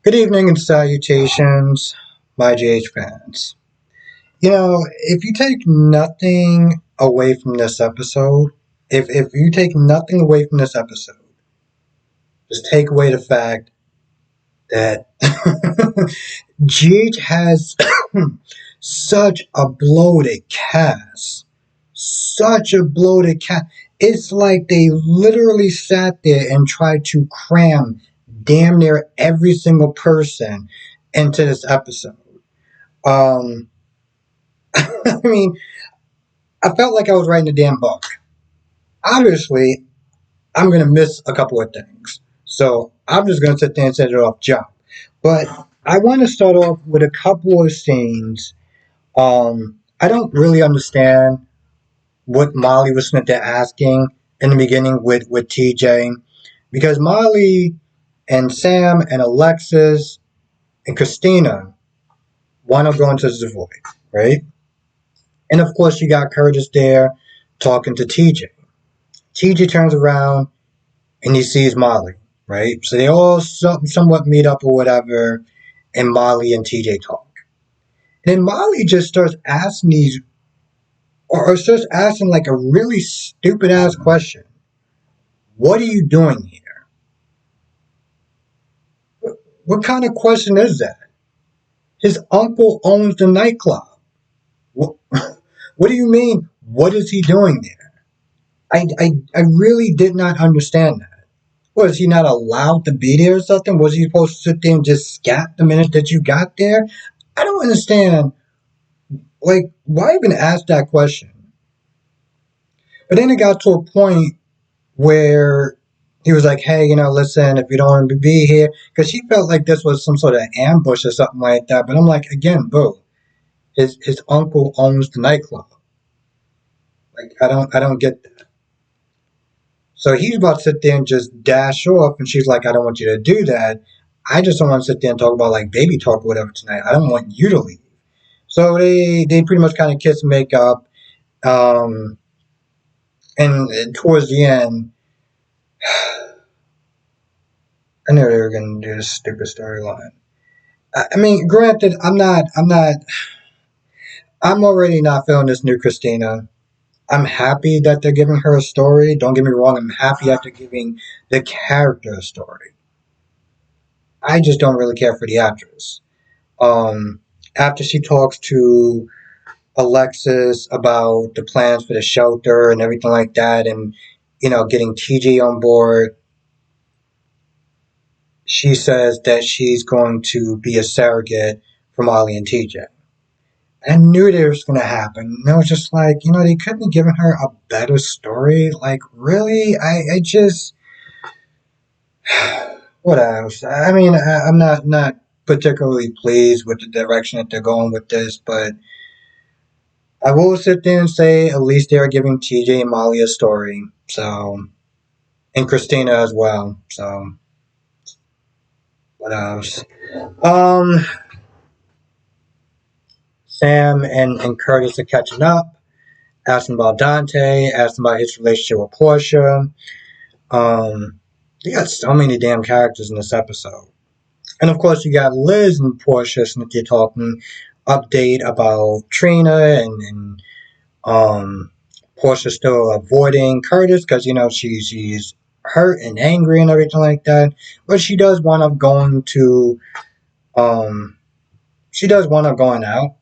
Good evening and salutations, my GH fans. If you take nothing away from this episode, if you take nothing away from this episode, just take away the fact that GH has such a bloated cast. Such a bloated cast. It's like they literally sat there and tried to cram damn near every single person into this episode. Um, I mean, I felt like I was writing a damn book. Obviously, I'm going to miss a couple of things. So I'm just going to sit there and set it off jump. But I want to start off with a couple of scenes. I don't really understand what Molly was sitting there asking in the beginning with TJ. Because Molly and Sam and Alexis and Christina want to go into the void, right? And of course, you got Curtis there talking to TJ. TJ turns around and he sees Molly, right? So they all somewhat meet up or whatever, and Molly and TJ talk. And then Molly just starts asking these, or starts asking like a really stupid ass question. What are you doing here? What kind of question is that? His uncle owns the nightclub. What, what do you mean? What is he doing there? I really did not understand that. Was he not allowed to be there or something? Was he supposed to sit there and just scat the minute that you got there? I don't understand. Like, why even ask that question? But then it got to a point where he was like, hey, listen, if you don't want to be here, because she felt like this was some sort of ambush or something like that. But I'm like, again, boo, his uncle owns the nightclub. Like, I don't get that. So he's about to sit there and just dash off, and she's like, I don't want you to do that. I just don't want to sit there and talk about like baby talk or whatever tonight. I don't want you to leave. So they pretty much kind of kiss and make up. Um, and towards the end, I knew they were gonna do this stupid storyline. I mean, granted, I'm already not feeling this new Christina. I'm happy that they're giving her a story. Don't get me wrong, I'm happy that they're giving the character a story. I just don't really care for the actress. Um, After she talks to Alexis about the plans for the shelter and everything like that, and getting TJ on board, she says that she's going to be a surrogate for Molly and TJ. I knew it was going to happen. And I was just like, they couldn't have given her a better story. Like, really? I just. What else? I mean, I'm not particularly pleased with the direction that they're going with this, but I will sit there and say at least they are giving TJ and Molly a story. So, and Christina as well. So, what else? Um, Sam and Curtis are catching up, asking about Dante, asking about his relationship with Portia. They got so many damn characters in this episode. And of course, you got Liz and Portia sitting there talking update about Trina and Portia still avoiding Curtis because she's hurt and angry and everything like that. But um she does wind up going out.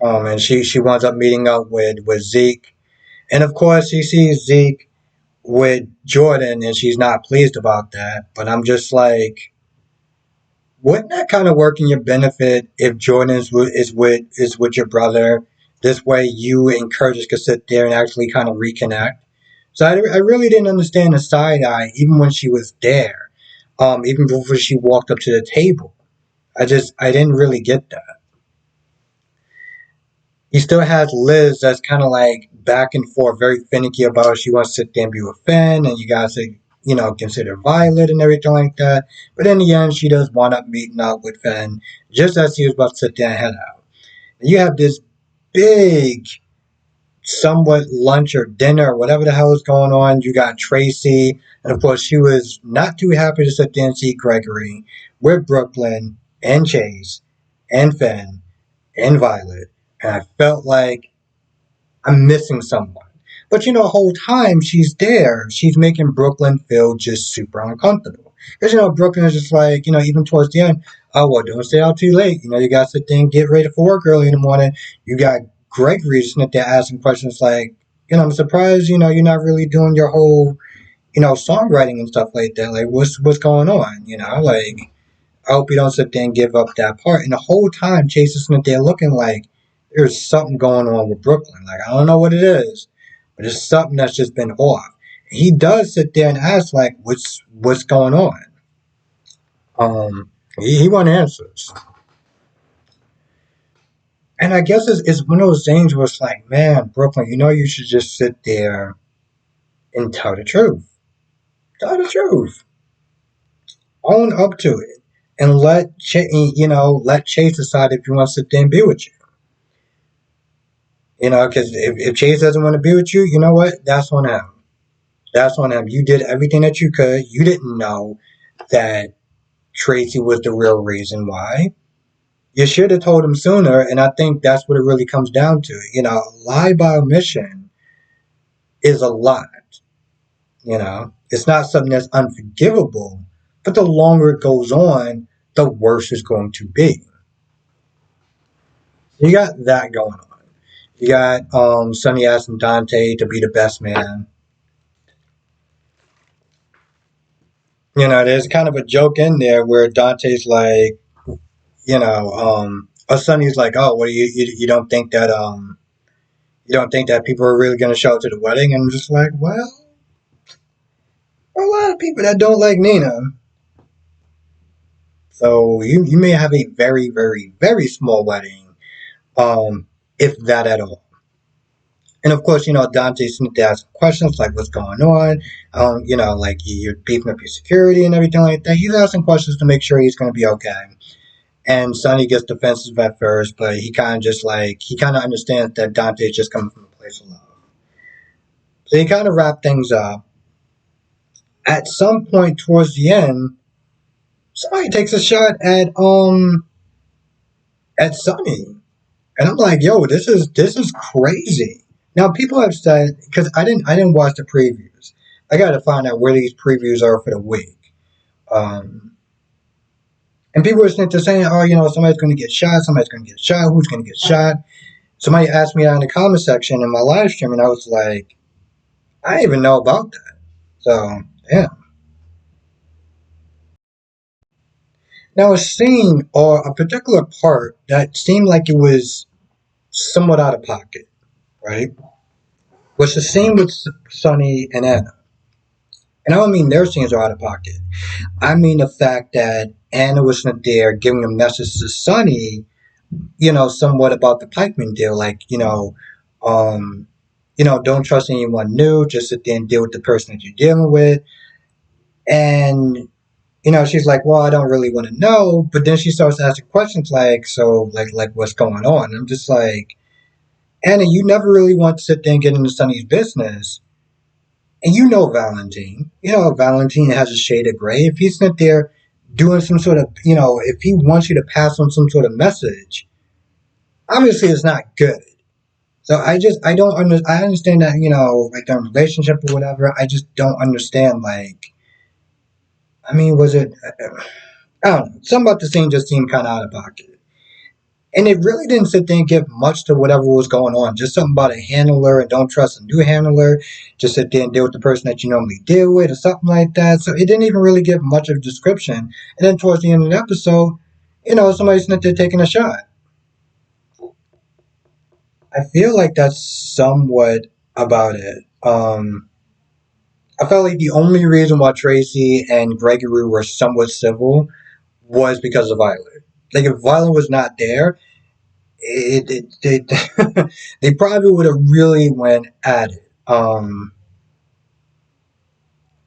And she winds up meeting up with Zeke. And of course she sees Zeke with Jordan and she's not pleased about that. But I'm just like, wouldn't that kind of work in your benefit if Jordan is with your brother? This way you and Curtis could sit there and actually kind of reconnect. So I really didn't understand the side eye even when she was there. Even before she walked up to the table. I didn't really get that. He still has Liz that's kind of like back and forth, very finicky about it. She wants to sit there and be with Finn, and you guys say, consider Violet and everything like that. But in the end, she does wind up meeting up with Finn just as he was about to sit there and head out. And you have this big somewhat lunch or dinner or whatever the hell is going on. You got Tracy, and of course she was not too happy to sit there and see Gregory with Brooklyn and Chase and Finn and Violet, and I felt like I'm missing someone. But the whole time she's there, she's making Brooklyn feel just super uncomfortable. Because Brooklyn is just like, even towards the end, oh well, don't stay out too late. You got to sit there and get ready for work early in the morning. You got Gregory sitting there asking questions like, I'm surprised, you're not really doing your whole, songwriting and stuff like that. Like, what's going on? Like, I hope you don't sit there and give up that part. And the whole time, Chase is sitting there looking like there's something going on with Brooklyn. Like, I don't know what it is, but it's something that's just been off. He does sit there and ask, like, what's going on? He want answers. And I guess it's one of those things where it's like, man, Brooklyn, you should just sit there and tell the truth. Tell the truth. Own up to it. And let Chase decide if he wants to sit there and be with you. Because if Chase doesn't want to be with you, you know what? That's on him. That's on him. You did everything that you could. You didn't know that Tracy was the real reason why. You should have told him sooner, and I think that's what it really comes down to. Lie by omission is a lot. It's not something that's unforgivable, but the longer it goes on, the worse it's going to be. You got that going on. You got Sonny asking Dante to be the best man. There's kind of a joke in there where Dante's like, or Sonny's like, oh, well, you don't think that people are really going to show up to the wedding? And I'm just like, well, a lot of people that don't like Nina. So you may have a very, very, very small wedding, if that at all. And of course, Dante's sitting there asking questions like, what's going on? Like you're beefing up your security and everything like that. He's asking questions to make sure he's going to be okay. And Sonny gets defensive at first, but he kind of understands that Dante is just coming from a place of love. So he kind of wrapped things up. At some point towards the end, somebody takes a shot at Sonny. And I'm like, yo, this is crazy. Now people have said, because I didn't watch the previews. I gotta find out where these previews are for the week. And people are saying, oh, somebody's gonna get shot, who's gonna get shot? Somebody asked me that in the comment section in my live stream, and I was like, I didn't even know about that. So yeah. Now a scene or a particular part that seemed like it was somewhat out of pocket, right? Was the scene with Sonny and Anna. And I don't mean their scenes are out of pocket. I mean the fact that Anna wasn't there giving a message to Sonny, somewhat about the Pikeman deal, like, don't trust anyone new, just sit there and deal with the person that you're dealing with. And, she's like, well, I don't really want to know, but then she starts asking questions like, so, like what's going on? I'm just like, Anna, you never really want to sit there and get into Sonny's business. And Valentine. Valentine has a shade of gray. If he's not there doing some sort of, if he wants you to pass on some sort of message, obviously it's not good. So I understand that, like their relationship or whatever. I just don't understand, like, I mean, was it, I don't know. Something about the scene just seemed kind of out of pocket. And it really didn't sit there and give much to whatever was going on. Just something about a handler and don't trust a new handler. Just sit there and deal with the person that you normally deal with or something like that. So it didn't even really give much of a description. And then towards the end of the episode, somebody's not there taking a shot. I feel like that's somewhat about it. I felt like the only reason why Tracy and Gregory were somewhat civil was because of Violet. Like if Violet was not there, they probably would have really went at it. I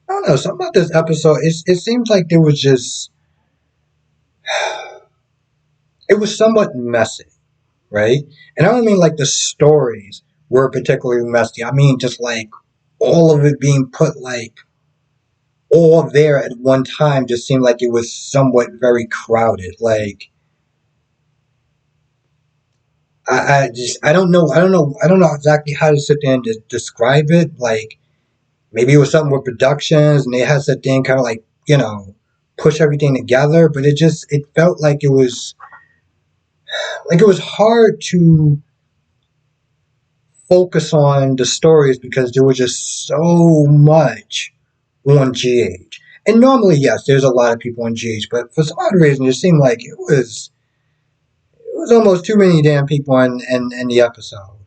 don't know, something about this episode. It seems like there was just it was somewhat messy, right? And I don't mean like the stories were particularly messy. I mean, just like all of it being put like all there at one time just seemed like it was somewhat very crowded. Like I don't know exactly how to sit there and describe it. Like maybe it was something with productions and they had to sit there and kind of like push everything together, but it felt like it was hard to focus on the stories because there was just so much on GH. And normally, yes, there's a lot of people on GH, but for some odd reason, it seemed like it was almost too many damn people in the episode.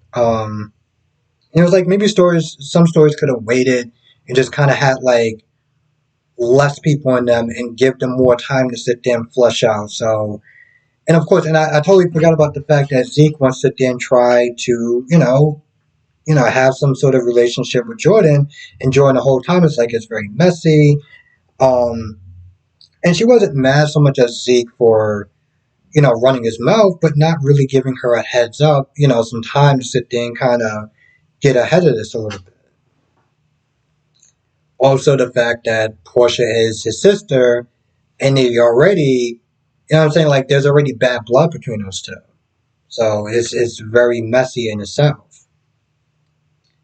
It was like maybe some stories could have waited and just kind of had like less people in them and give them more time to sit there and flush out. So, and of course, and I totally forgot about the fact that Zeke wants to sit there and try to, have some sort of relationship with Jordan, and Jordan the whole time it's like it's very messy. Um, and she wasn't mad so much as Zeke for running his mouth, but not really giving her a heads up, some time to sit there and kind of get ahead of this a little bit. Also, the fact that Portia is his sister, and they already, what I'm saying, like there's already bad blood between those two, so it's very messy in itself.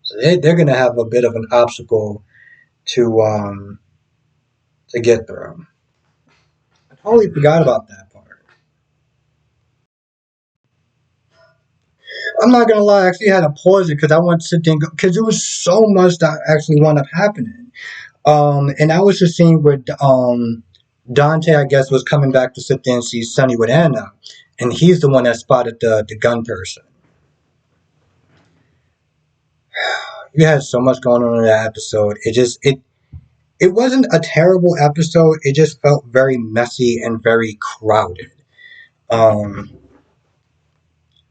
So they're gonna have a bit of an obstacle to get through. I totally forgot about that part. I'm not gonna lie, I actually had to pause it because I wanted to sit there because there was so much that actually wound up happening. And that was the scene where Dante, I guess, was coming back to sit there and see Sonny with Anna, and he's the one that spotted the gun person. You had so much going on in that episode. It wasn't a terrible episode. It just felt very messy and very crowded. Um,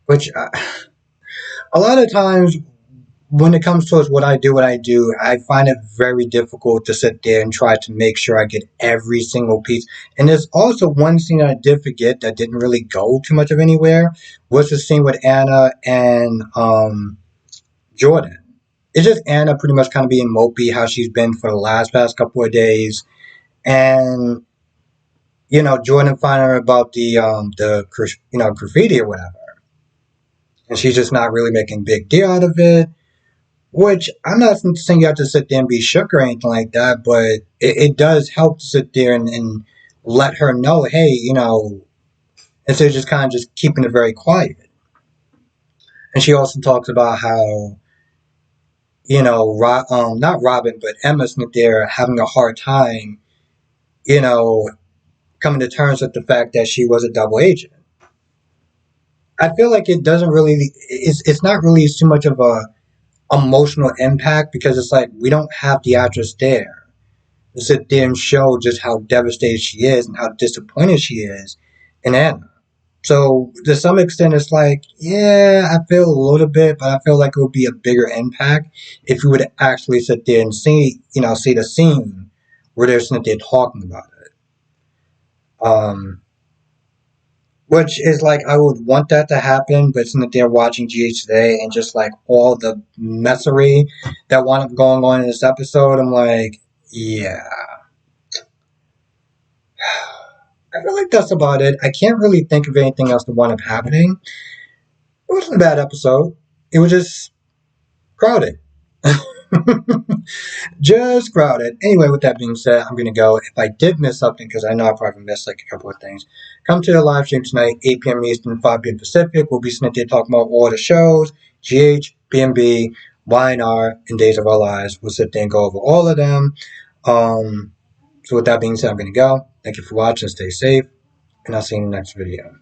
which a lot of times when it comes towards what I do, I find it very difficult to sit there and try to make sure I get every single piece. And there's also one scene that I did forget that didn't really go too much of anywhere was the scene with Anna and Jordan. It's just Anna pretty much kind of being mopey how she's been for the past couple of days, and Jordan finding out about the graffiti or whatever, and she's just not really making a big deal out of it. Which I'm not saying you have to sit there and be shook or anything like that, but it does help to sit there and let her know, hey, instead of just kind of just keeping it very quiet. And she also talks about how, not Robin, but Emma's there having a hard time, you know, coming to terms with the fact that she was a double agent. I feel like it doesn't really, it's not really too much of a emotional impact because it's like we don't have the actress there to sit there and show just how devastated she is and how disappointed she is in Anna. So to some extent, it's like, yeah, I feel a little bit, but I feel like it would be a bigger impact if you would actually sit there and see the scene where they're sitting there talking about it. Um, which is like I would want that to happen, but sitting there watching GH today and just like all the messery that wound up going on in this episode, I'm like, yeah. I feel like that's about it. I can't really think of anything else that wound up happening. It wasn't a bad episode. It was just crowded. Just crowded. Anyway, with that being said, I'm gonna go. If I did miss something, because I know I probably missed like a couple of things, come to the live stream tonight, 8 p.m. Eastern, 5 p.m. Pacific. We'll be sitting there talking about all the shows, GH, PMB, YNR, and Days of Our Lives. We'll sit there and go over all of them. So with that being said, I'm gonna go. Thank you for watching. Stay safe, and I'll see you in the next video.